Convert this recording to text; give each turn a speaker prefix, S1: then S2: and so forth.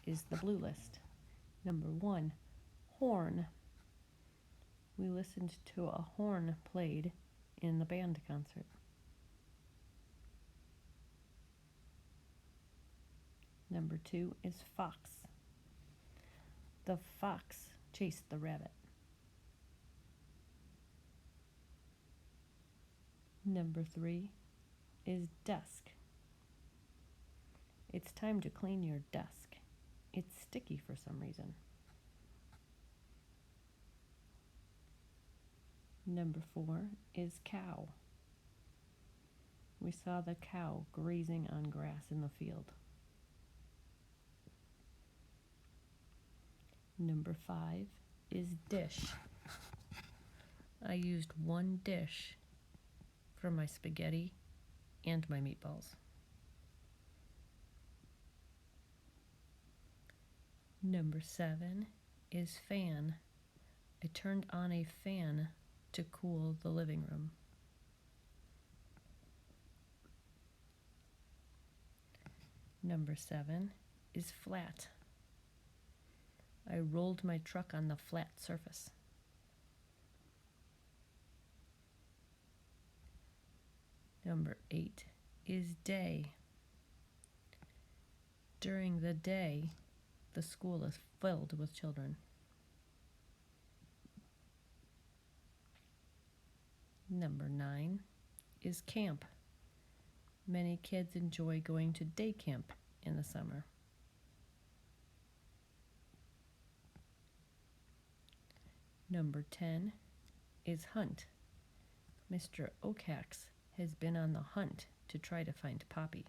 S1: is the blue list. Number 1, horn. We listened to a horn played in the band concert. Number 2 is fox. The fox chased the rabbit. Number 3 is desk. It's time to clean your desk. It's sticky for some reason. Number 4 is cow. We saw the cow grazing on grass in the field. Number 5 is dish. I used one dish for my spaghetti and my meatballs. Number 7 is fan. I turned on a fan to cool the living room. Number 7 is flat. I rolled my truck on the flat surface. Number 8 is day. During the day, the school is filled with children. Number 9 is camp. Many kids enjoy going to day camp in the summer. Number 10 is hunt. Mr. Oakhax has been on the hunt to try to find Poppy.